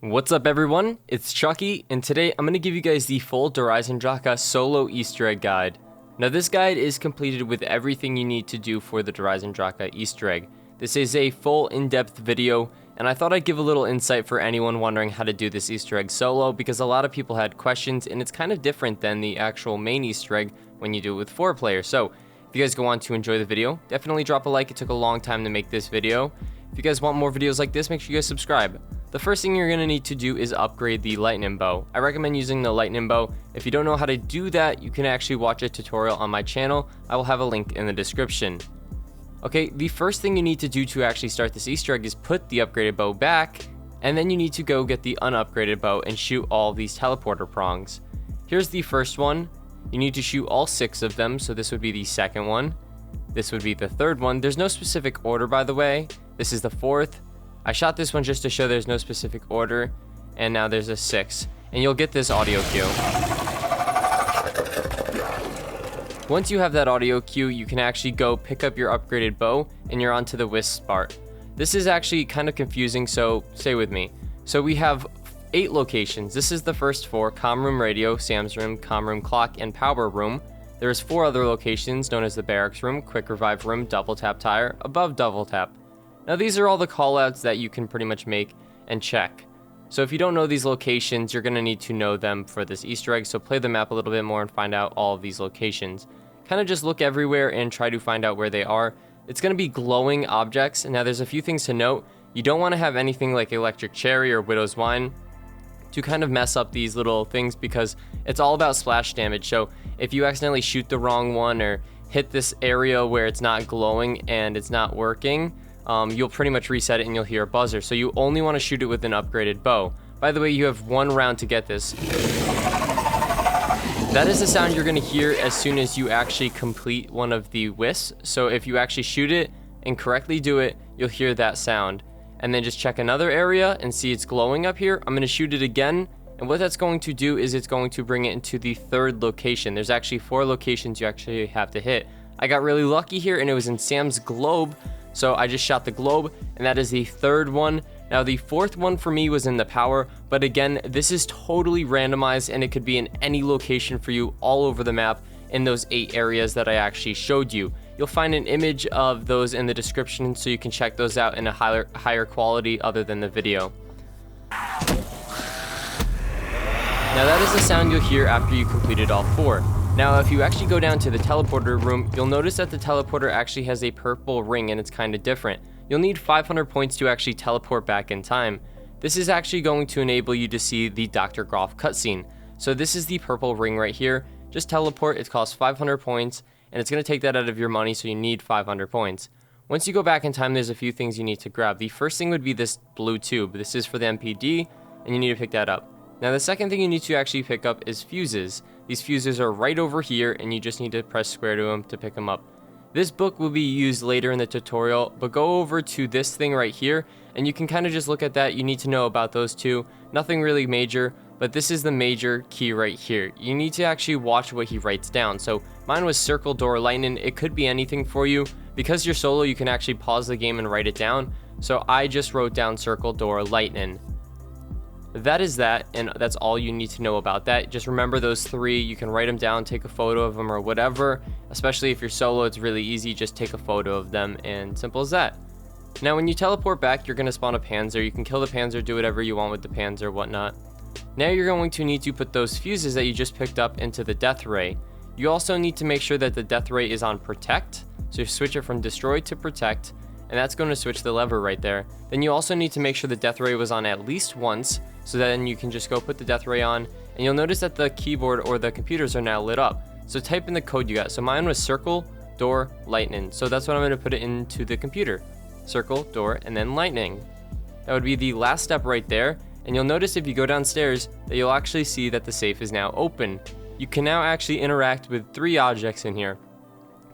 What's up everyone, it's Chucky, and today I'm going to give you guys the full EISENDRACHE solo Easter egg guide. Now this guide is completed with everything you need to do for the EISENDRACHE Easter egg. This is a full in-depth video, and I thought I'd give a little insight for anyone wondering how to do this Easter egg solo, because a lot of people had questions and it's kind of different than the actual main Easter egg when you do it with 4 players. So if you guys go on to enjoy the video, definitely drop a like. It took a long time to make this video. If you guys want more videos like this, make sure you guys subscribe. The first thing you're going to need to do is upgrade the lightning bow. I recommend using the lightning bow. If you don't know how to do that, you can actually watch a tutorial on my channel. I will have a link in the description. Okay, the first thing you need to do to actually start this Easter egg is put the upgraded bow back, and then you need to go get the unupgraded bow and shoot all of these teleporter prongs. Here's the first one. You need to shoot all 6 of them, so this would be the second one. This would be the third one. There's no specific order, by the way. This is the 4th. I shot this one just to show there's no specific order, and now there's a 6, and you'll get this audio cue. Once you have that audio cue, you can actually go pick up your upgraded bow, and you're onto the wisp part. This is actually kind of confusing, so stay with me. So we have 8 locations. This is the first 4: comm room radio, Sam's room, comm room clock, and power room. There's 4 other locations known as the barracks room, quick revive room, double tap tire, above double tap. Now these are all the callouts that you can pretty much make and check. So if you don't know these locations, you're going to need to know them for this Easter egg, so play the map a little bit more and find out all of these locations. Kind of just look everywhere and try to find out where they are. It's going to be glowing objects. Now there's a few things to note. You don't want to have anything like electric cherry or widow's wine to kind of mess up these little things, because it's all about splash damage. So if you accidentally shoot the wrong one or hit this area where it's not glowing and it's not working, you'll pretty much reset it and you'll hear a buzzer. So you only want to shoot it with an upgraded bow. By the way, you have 1 round to get this. That is the sound you're going to hear as soon as you actually complete one of the wisps. So if you actually shoot it and correctly do it, you'll hear that sound. And then just check another area and see it's glowing up here. I'm going to shoot it again, and what that's going to do is it's going to bring it into the 3rd location. There's actually 4 locations you actually have to hit. I got really lucky here, and it was in Sam's globe. So I just shot the globe, and that is the 3rd one. Now the 4th one for me was in the power, but again, this is totally randomized, and it could be in any location for you all over the map in those 8 areas that I actually showed you. You'll find an image of those in the description, so you can check those out in a higher quality other than the video. Now that is the sound you'll hear after you completed all 4. Now if you actually go down to the teleporter room, you'll notice that the teleporter actually has a purple ring, and it's kind of different. You'll need 500 points to actually teleport back in time. This is actually going to enable you to see the Dr. Groff cutscene. So this is the purple ring right here. Just teleport, it costs 500 points, and it's going to take that out of your money, so you need 500 points. Once you go back in time, there's a few things you need to grab. The first thing would be this blue tube. This is for the MPD, and you need to pick that up. Now the second thing you need to actually pick up is fuses. These fuses are right over here, and you just need to press square to them to pick them up. This book will be used later in the tutorial, but go over to this thing right here, and you can kind of just look at that. You need to know about those 2. Nothing really major, but this is the major key right here. You need to actually watch what he writes down. So mine was circle, door, lightning. It could be anything for you. Because you're solo, you can actually pause the game and write it down. So I just wrote down circle, door, lightning. That is that, and that's all you need to know about that. Just remember those 3. You can write them down, take a photo of them or whatever. Especially if you're solo, it's really easy. Just take a photo of them, and simple as that. Now when you teleport back, you're going to spawn a panzer. You can kill the panzer, do whatever you want with the panzer, whatnot. Now you're going to need to put those fuses that you just picked up into the death ray. You also need to make sure that the death ray is on protect. So you switch it from destroy to protect, and that's going to switch the lever right there. Then you also need to make sure the death ray was on at least once, so then you can just go put the death ray on, and you'll notice that the keyboard or the computers are now lit up. So type in the code you got. So mine was circle, door, lightning. So that's what I'm going to put it into the computer. Circle, door, and then lightning. That would be the last step right there, and you'll notice if you go downstairs that you'll actually see that the safe is now open. You can now actually interact with 3 objects in here.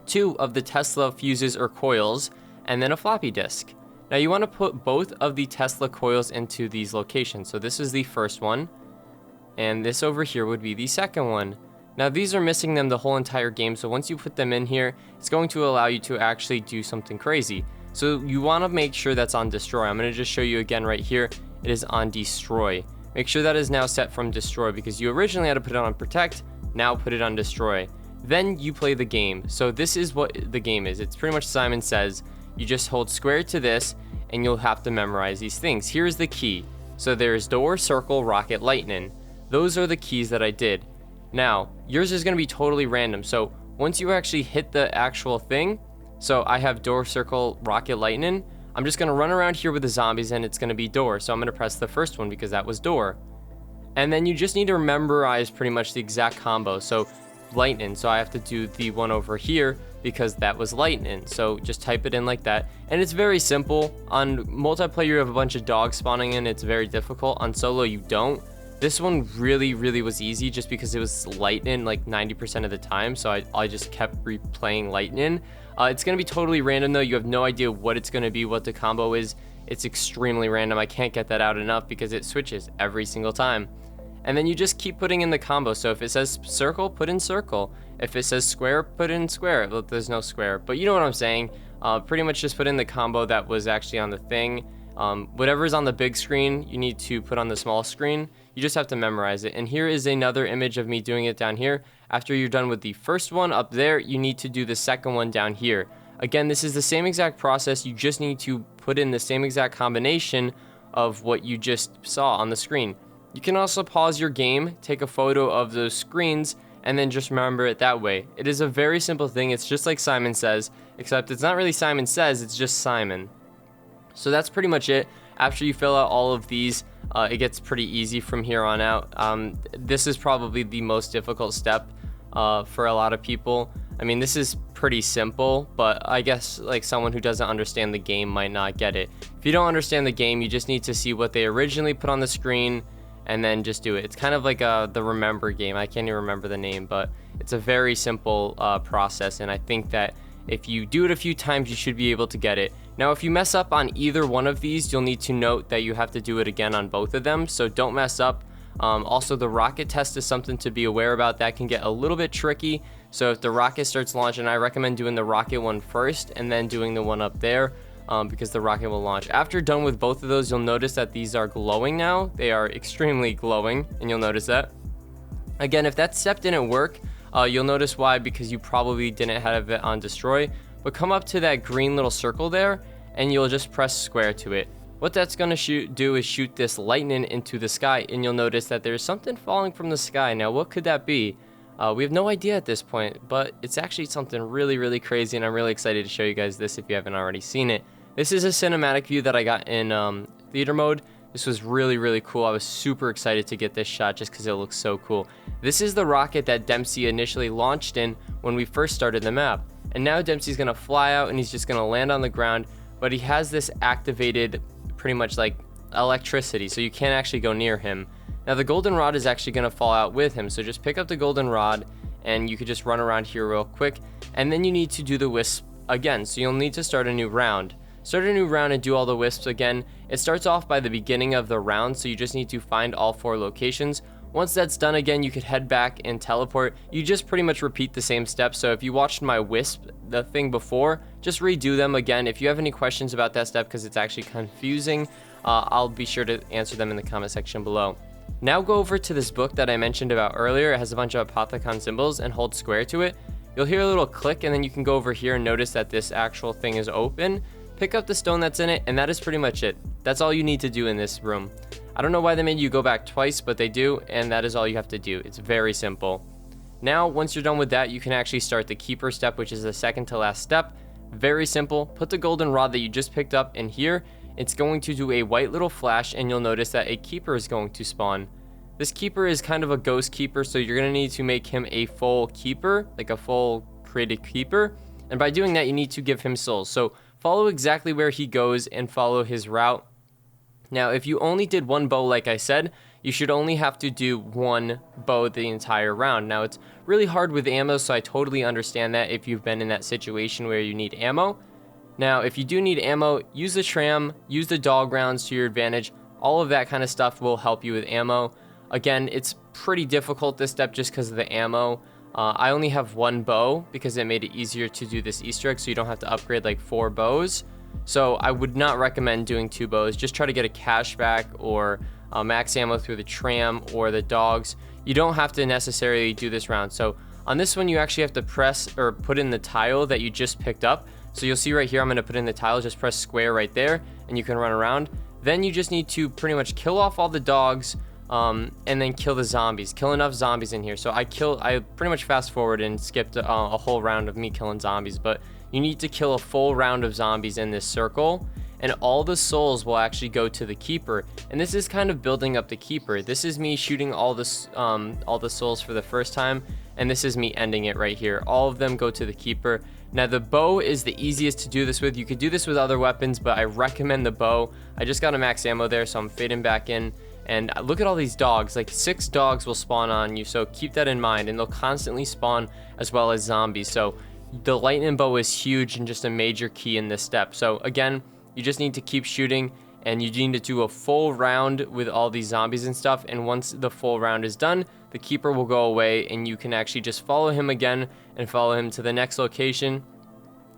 2 of the Tesla fuses or coils, and then a floppy disk. Now you want to put both of the Tesla coils into these locations. So this is the first one, and this over here would be the second one. Now these are missing them the whole entire game, so once you put them in here, it's going to allow you to actually do something crazy. So you want to make sure that's on destroy. I'm going to just show you again right here. it is on destroy. Make sure that is now set from destroy because you originally had to put it on protect, now put it on destroy. Then you play the game. So this is what the game is. It's pretty much Simon Says. You just hold square to this and you'll have to memorize these things. Here's the key. So there's door, circle, rocket, lightning. Those are the keys that I did. Now, yours is going to be totally random. So once you actually hit the actual thing, so I have door, circle, rocket, lightning, I'm just going to run around here with the zombies and it's going to be door. So I'm going to press the first one because that was door. And then you just need to memorize pretty much the exact combo. So lightning, so I have to do the one over here because that was lightning. So just type it in like that, and it's very simple. On multiplayer you have a bunch of dogs spawning in, it's very difficult. On solo you don't. This one really was easy just because it was lightning like 90% of the time, so I just kept replaying lightning. It's gonna be totally random though. You have no idea what it's gonna be, what the combo is. It's extremely random. I can't get that out enough because it switches every single time. And then you just keep putting in the combo. So if it says circle, put in circle. If it says square, put in square. There's no square, but you know what I'm saying. Pretty much just put in the combo that was actually on the thing. Whatever's on the big screen, you need to put on the small screen. You just have to memorize it. And here is another image of me doing it down here. After you're done with the first one up there, you need to do the second one down here. Again, this is the same exact process. You just need to put in the same exact combination of what you just saw on the screen. You can also pause your game, take a photo of those screens, and then just remember it that way. It is a very simple thing. It's just like Simon Says, except it's not really Simon Says, it's just Simon. So that's pretty much it. After you fill out all of these, it gets pretty easy from here on out. This is probably the most difficult step for a lot of people. I mean, this is pretty simple, but I guess like someone who doesn't understand the game might not get it. If you don't understand the game, you just need to see what they originally put on the screen and then just do it. It's kind of like the remember game. I can't even remember the name, but it's a very simple process, and I think that if you do it a few times, you should be able to get it. Now, if you mess up on either one of these, you'll need to note that you have to do it again on both of them, so don't mess up. Also, the rocket test is something to be aware about. That can get a little bit tricky, so if the rocket starts launching, I recommend doing the rocket one first and then doing the one up there. Because the rocket will launch. After done with both of those, you'll notice that these are glowing now. They are extremely glowing, and you'll notice that. Again, if that step didn't work, you'll notice why, because you probably didn't have it on destroy. But come up to that green little circle there, and you'll just press square to it. What that's going to do is shoot this lightning into the sky, and you'll notice that there's something falling from the sky. Now, what could that be? We have no idea at this point, but it's actually something really crazy, and I'm really excited to show you guys this if you haven't already seen it. This is a cinematic view that I got in theater mode. This was really cool. I was super excited to get this shot just because it looks so cool. This is the rocket that Dempsey initially launched in when we first started the map. And now Dempsey's going to fly out and he's just going to land on the ground, but he has this activated pretty much like electricity, so you can't actually go near him. Now the golden rod is actually going to fall out with him, so just pick up the golden rod and you could just run around here real quick, and then you need to do the wisp again, so you'll need to start a new round. Start a new round and do all the wisps again. It starts off by the beginning of the round, so you just need to find all 4 locations. Once that's done again, you could head back and teleport. You just pretty much repeat the same steps. So if you watched my wisp, the thing before, just redo them again. If you have any questions about that step, because it's actually confusing, I'll be sure to answer them in the comment section below. Now go over to this book that I mentioned about earlier. It has a bunch of Apothicon symbols, and hold square to it. You'll hear a little click, and then you can go over here and notice that this actual thing is open. Pick up the stone that's in it, and that is pretty much it. That's all you need to do in this room. I don't know why they made you go back twice, but they do, and that is all you have to do. It's very simple. Now, once you're done with that, you can actually start the keeper step, which is the second to last step. Very simple. Put the golden rod that you just picked up in here. It's going to do a white little flash, and you'll notice that a keeper is going to spawn. This keeper is kind of a ghost keeper, so you're going to need to make him a full keeper, like a full created keeper. And by doing that, you need to give him souls. So follow exactly where he goes and follow his route. Now, if you only did one bow, like I said, you should only have to do one bow the entire round. Now, it's really hard with ammo, so I totally understand that if you've been in that situation where you need ammo. Now, if you do need ammo, use the tram, use the dog rounds to your advantage. All of that kind of stuff will help you with ammo. Again, it's pretty difficult this step just because of the ammo. I only have one bow because it made it easier to do this Easter egg, so you don't have to upgrade like 4 bows. So I would not recommend doing 2 bows. Just try to get a cashback or max ammo through the tram or the dogs. You don't have to necessarily do this round. So on this one, you actually have to press or put in the tile that you just picked up. So you'll see right here, I'm going to put in the tile, just press square right there, and you can run around. Then you just need to pretty much kill off all the dogs, and then kill the zombies. Kill enough zombies in here. So I pretty much fast forward and skipped a whole round of me killing zombies, but you need to kill a full round of zombies in this circle, and all the souls will actually go to the keeper. And this is kind of building up the keeper. This is me shooting all the souls for the first time, and this is me ending it right here. All of them go to the keeper. Now the bow is the easiest to do this with. You could do this with other weapons, but I recommend the bow. I just got a max ammo there, so I'm fading back in. And look at all these dogs, like 6 dogs will spawn on you, so keep that in mind. And they'll constantly spawn as well as zombies. So the lightning bow is huge and just a major key in this step. So again, you just need to keep shooting, and you need to do a full round with all these zombies and stuff. And once the full round is done, the keeper will go away, and you can actually just follow him again and follow him to the next location.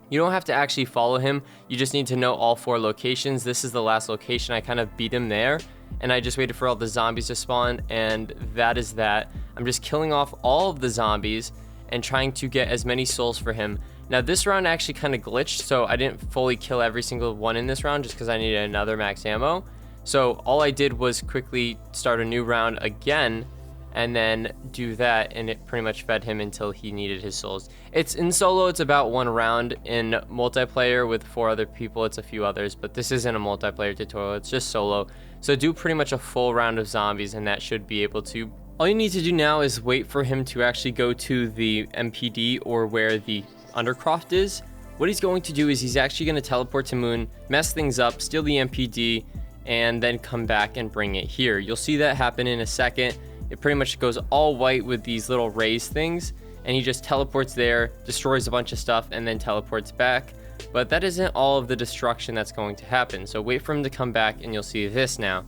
You don't have to actually follow him. You just need to know all 4 locations. This is the last location. I kind of beat him there, and I just waited for all the zombies to spawn, and that is that. I'm just killing off all of the zombies and trying to get as many souls for him. Now this round actually kind of glitched, so I didn't fully kill every single one in this round just because I needed another max ammo. So all I did was quickly start a new round again and then do that, and it pretty much fed him until he needed his souls. It's in solo, it's about 1 round. In multiplayer with 4 other people, it's a few others, but this isn't a multiplayer tutorial, it's just solo. So do pretty much a full round of zombies, and that should be able to. All you need to do now is wait for him to actually go to the MPD or where the Undercroft is. What he's going to do is he's actually going to teleport to Moon, mess things up, steal the MPD, and then come back and bring it here. You'll see that happen in a second. It pretty much goes all white with these little rays things, and he just teleports there, destroys a bunch of stuff, and then teleports back. But that isn't all of the destruction that's going to happen, so wait for him to come back and you'll see this now.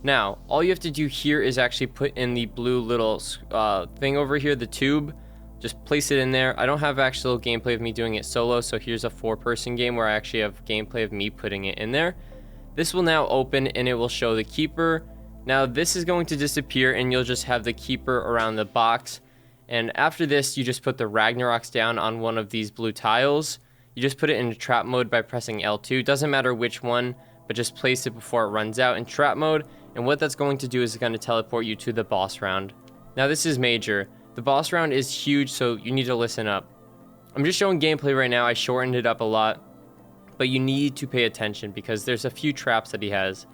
Now, all you have to do here is actually put in the blue little thing over here, the tube. Just place it in there. I don't have actual gameplay of me doing it solo, so here's a 4-person game where I actually have gameplay of me putting it in there. This will now open, and it will show the keeper. Now this is going to disappear, and you'll just have the keeper around the box. And after this, you just put the Ragnaroks down on one of these blue tiles. You just put it in trap mode by pressing L2. Doesn't matter which one, but just place it before it runs out in trap mode. And what that's going to do is it's going to teleport you to the boss round. Now this is major. The boss round is huge, so you need to listen up. I'm just showing gameplay right now. I shortened it up a lot, but you need to pay attention because there's a few traps that he has.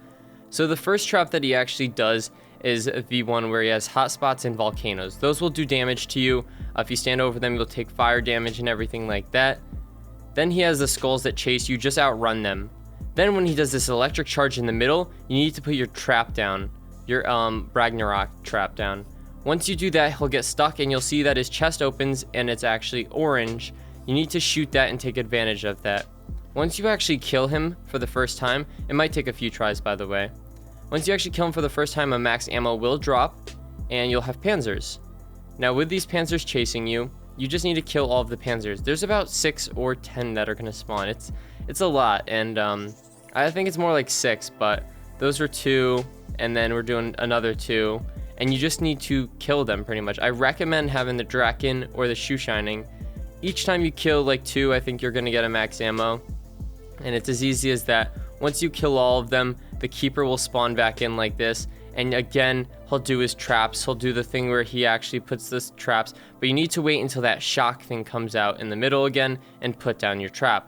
So the first trap that he actually does is the one where he has hotspots and volcanoes. Those will do damage to you. If you stand over them, you'll take fire damage and everything like that. Then he has the skulls that chase you, just outrun them. Then when he does this electric charge in the middle, you need to put your trap down, your Ragnarok trap down. Once you do that, he'll get stuck, and you'll see that his chest opens and it's actually orange. You need to shoot that and take advantage of that. Once you actually kill him for the first time, it might take a few tries by the way. Once you actually kill him for the first time, a max ammo will drop, and you'll have panzers. Now with these panzers chasing you, you just need to kill all of the panzers. There's about 6 or 10 that are going to spawn. It's a lot, and I think it's more like 6, but those are 2, and then we're doing another 2, and you just need to kill them pretty much. I recommend having the Draken or the Shoe Shining. Each time you kill like 2, I think you're going to get a max ammo, and it's as easy as that. Once you kill all of them, the keeper will spawn back in like this, and again, he'll do his traps. He'll do the thing where he actually puts this traps, but you need to wait until that shock thing comes out in the middle again and put down your trap.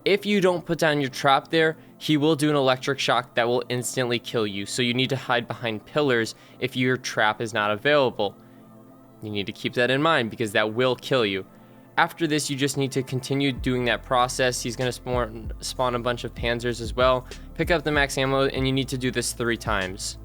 If you don't put down your trap there, he will do an electric shock that will instantly kill you, so you need to hide behind pillars if your trap is not available. You need to keep that in mind because that will kill you. After this, you just need to continue doing that process. He's going to spawn a bunch of panzers as well. Pick up the max ammo, and you need to do this 3 times.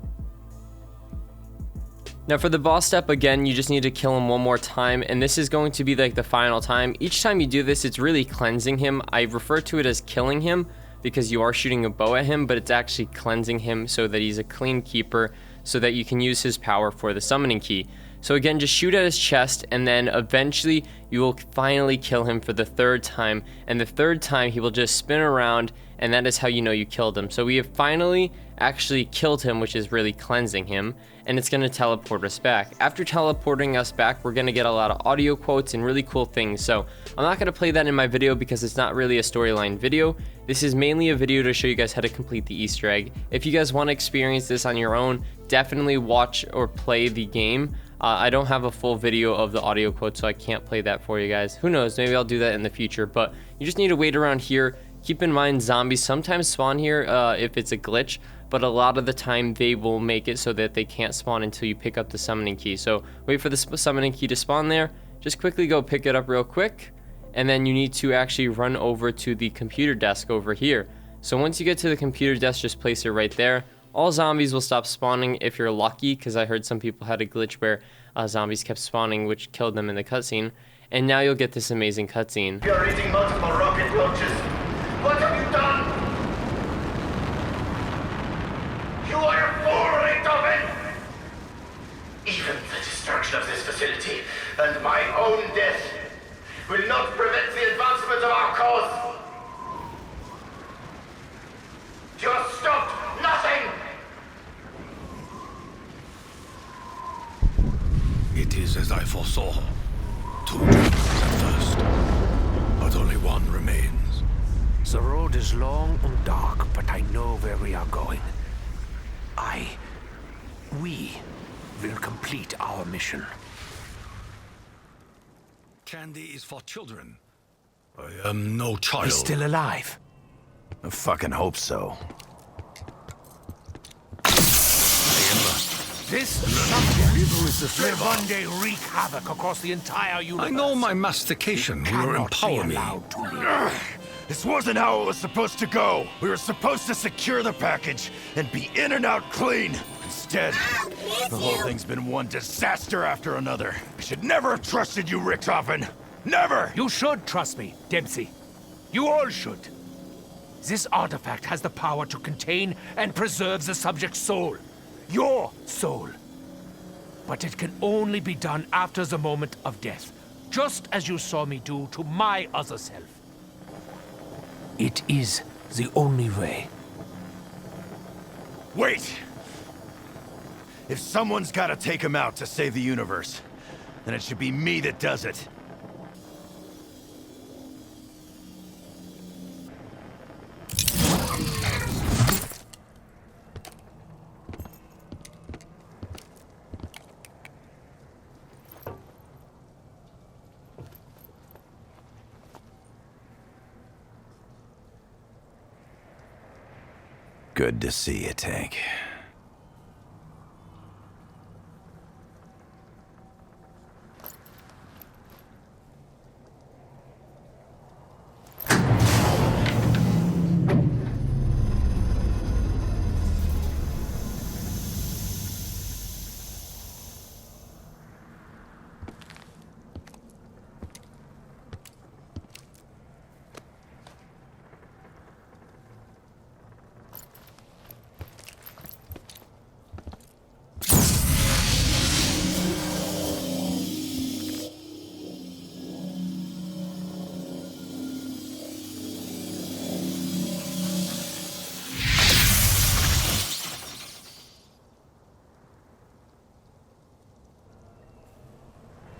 Now for the boss step, again, you just need to kill him one more time, and this is going to be like the final time. Each time you do this, it's really cleansing him. I refer to it as killing him because you are shooting a bow at him, but it's actually cleansing him so that he's a clean keeper so that you can use his power for the summoning key. So again, just shoot at his chest, and then eventually you will finally kill him for the 3rd time, and the 3rd time he will just spin around and that is how you know you killed him. So we have finally actually killed him, which is really cleansing him, and it's going to teleport us back. After teleporting us back, we're going to get a lot of audio quotes and really cool things. So I'm not going to play that in my video because it's not really a storyline video. This is mainly a video to show you guys how to complete the Easter egg. If you guys want to experience this on your own, definitely watch or play the game. I don't have a full video of the audio quote, so I can't play that for you guys. Who knows, maybe I'll do that in the future, but you just need to wait around here. Keep in mind, zombies sometimes spawn here if it's a glitch, but a lot of the time they will make it so that they can't spawn until you pick up the summoning key. So wait for the summoning key to spawn there. Just quickly go pick it up real quick, and then you need to actually run over to the computer desk over here. So once you get to the computer desk, just place it right there. All zombies will stop spawning if you're lucky, because I heard some people had a glitch where zombies kept spawning, which killed them in the cutscene. And now you'll get this amazing cutscene. You're eating multiple rocket launches. What have you done? You are a fool, Richthofen! Even the destruction of this facility and my own death will not prevent the advancement of our cause. You have stopped nothing! It is as I foresaw. 2 dreams at first, but only one remains. The road is long and dark, but I know where we are going. We will complete our mission. Candy is for children. I am no child. He's still alive. I fucking hope so. This subject will one day wreak havoc across the entire universe. I know my mastication will empower me. This wasn't how it was supposed to go. We were supposed to secure the package and be in and out clean. Instead, the whole thing's been one disaster after another. I should never have trusted you, Richthofen. Never! You should trust me, Dempsey. You all should. This artifact has the power to contain and preserve the subject's soul. Your soul. But it can only be done after the moment of death, just as you saw me do to my other self. It is the only way. Wait! If someone's gotta take him out to save the universe, then it should be me that does it. Good to see you, Tank.